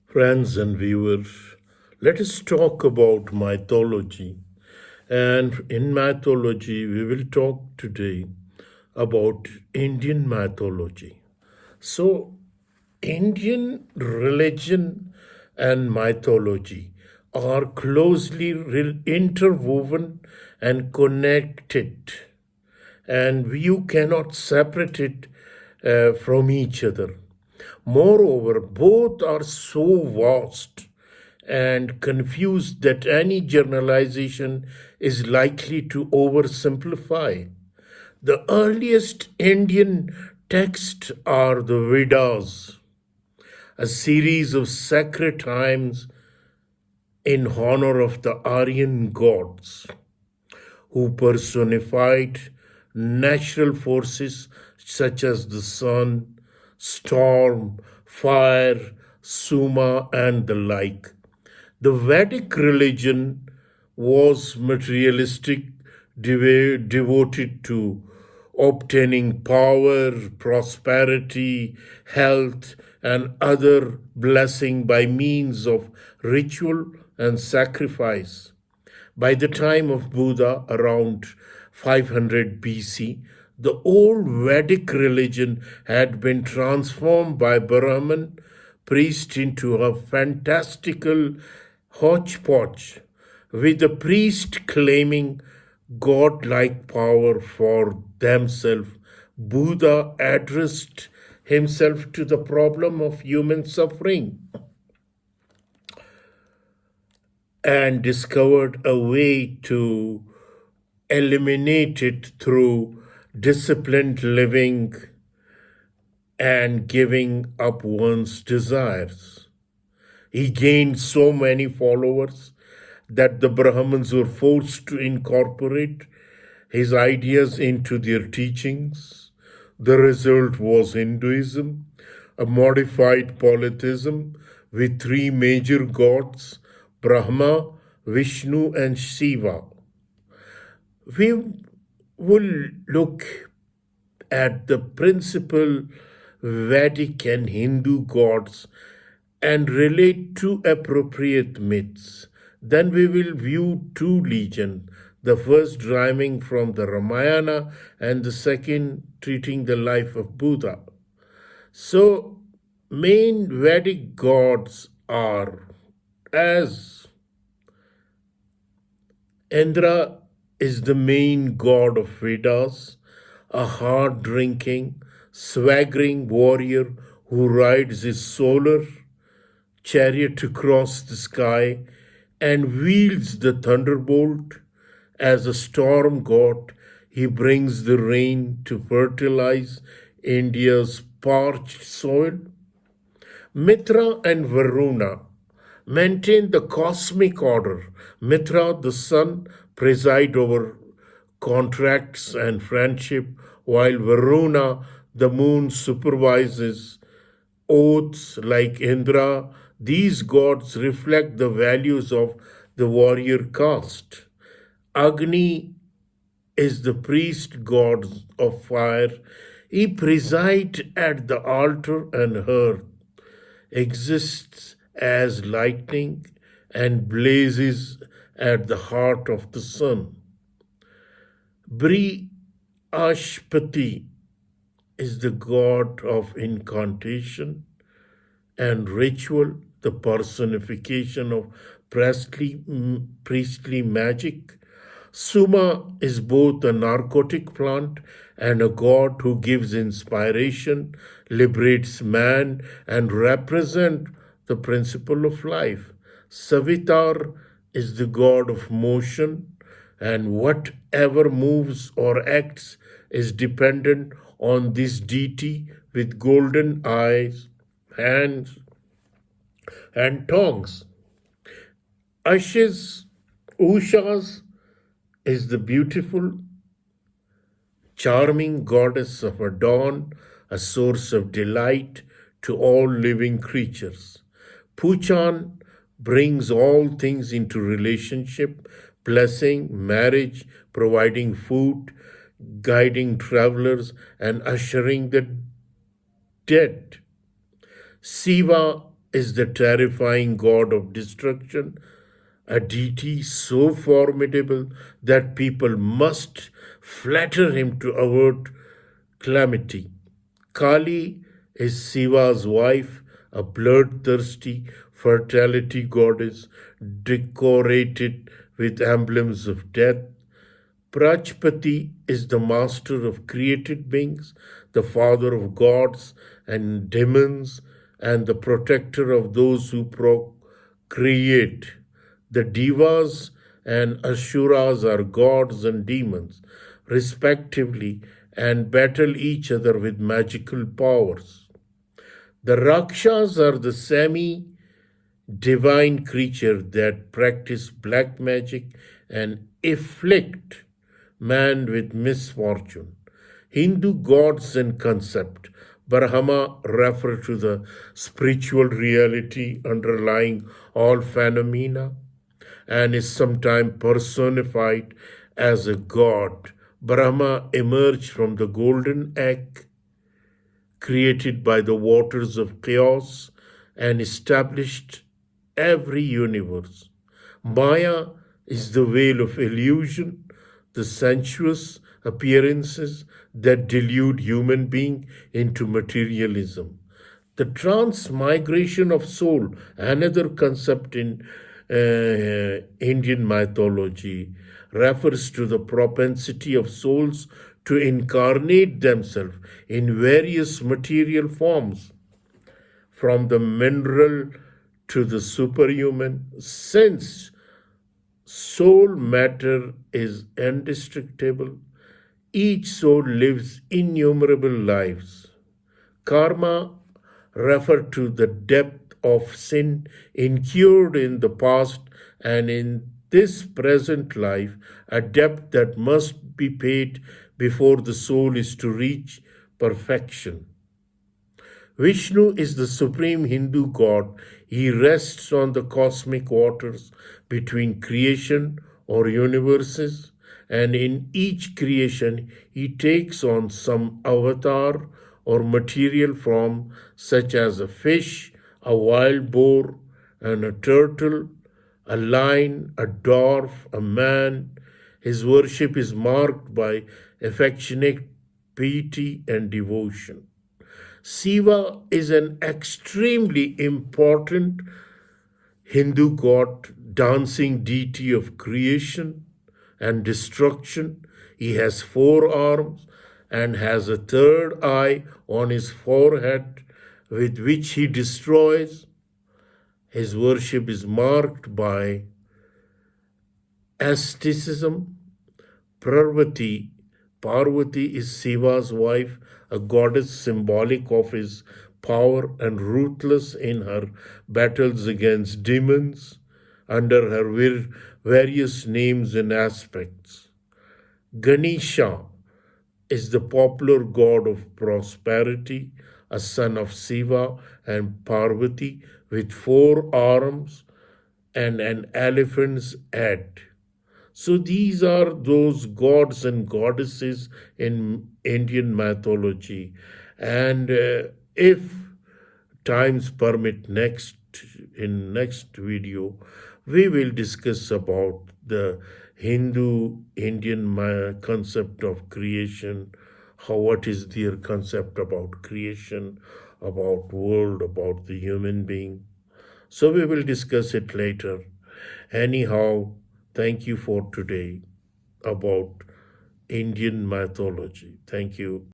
Friends and viewers, let us talk about mythology. And in mythology, we will talk today about Indian mythology. So, Indian religion and mythology are closely interwoven and connected, and you cannot separate it from each other. Moreover, both are so vast and confused that any generalization is likely to oversimplify. The earliest Indian texts are the Vedas, a series of sacred hymns in honor of the Aryan gods who personified natural forces such as the sun, storm, fire, Suma, and the like. The Vedic religion was materialistic, devoted to obtaining power, prosperity, health, and other blessing by means of ritual and sacrifice. By the time of Buddha, around 500 BC, the old Vedic religion had been transformed by Brahman priest into a fantastical hodgepodge, with the priest claiming godlike power for themselves. Buddha addressed himself to the problem of human suffering and discovered a way to eliminate it through disciplined living and giving up one's desires. He gained so many followers that the Brahmins were forced to incorporate his ideas into their teachings. The result was Hinduism, a modified polytheism with three major gods, Brahma, Vishnu, and Shiva. We will look at the principal Vedic and Hindu gods and relate two appropriate myths. Then we will view two legends, the first deriving from the Ramayana and the second treating the life of Buddha. So, main Vedic gods are as Indra is the main god of Vedas, a hard drinking, swaggering warrior who rides his solar chariot across the sky and wields the thunderbolt. As a storm god, he brings the rain to fertilize India's parched soil. Mitra and Varuna maintain the cosmic order. Mitra, the sun, preside over contracts and friendship, while Varuna, the moon, supervises oaths. Like Indra. These gods reflect the values of the warrior caste. Agni is the priest god of fire. He presides at the altar, and earth exists as lightning and blazes at the heart of the sun. Brihashpati is the god of incantation and ritual, the personification of priestly magic. Suma is both a narcotic plant and a god who gives inspiration, liberates man, and represents the principle of life. Savitar is the god of motion, and whatever moves or acts is dependent on this deity with golden eyes, hands, and tongues. Ushas is the beautiful, charming goddess of dawn, a source of delight to all living creatures. Puchan brings all things into relationship, blessing, marriage, providing food, guiding travelers, and ushering the dead. Siva is the terrifying god of destruction, a deity so formidable that people must flatter him to avert calamity. Kali is Shiva's wife, a bloodthirsty fertility goddess decorated with emblems of death. Prajapati is the master of created beings, the father of gods and demons, and the protector of those who procreate. The Devas and Asuras are gods and demons, respectively, and battle each other with magical powers. The Rakshas are the semi divine creatures that practice black magic and afflict man with misfortune. Hindu gods and concept. Brahma refer to the spiritual reality underlying all phenomena and is sometimes personified as a god. Brahma emerged from the golden egg created by the waters of chaos and established every universe. Maya is the veil of illusion, the sensuous appearances that delude human being into materialism. The transmigration of soul, another concept in Indian mythology, refers to the propensity of souls to incarnate themselves in various material forms, from the mineral to the superhuman. Since soul matter is indestructible, each soul lives innumerable lives. Karma refers to the depth of sin incurred in the past and in this present life, a debt that must be paid before the soul is to reach perfection. Vishnu is the supreme Hindu god. He rests on the cosmic waters between creation or universes, and in each creation he takes on some avatar or material form, such as a fish, a wild boar, and a turtle, a lion, a dwarf, a man. His worship is marked by affectionate piety and devotion. Shiva is an extremely important Hindu god, dancing deity of creation and destruction. He has 4 arms and has a third eye on his forehead with which he destroys. His worship is marked by asceticism. Parvati is Shiva's wife, a goddess symbolic of his power and ruthless in her battles against demons under her various names and aspects. Ganesha is the popular god of prosperity, a son of Shiva and Parvati with 4 arms and an elephant's head. So these are those gods and goddesses in Indian mythology. And if times permit, in next video, we will discuss about the Hindu Indian concept of creation, what is their concept about creation, about world, about the human being. So we will discuss it later. Anyhow, thank you for today about Indian mythology. Thank you.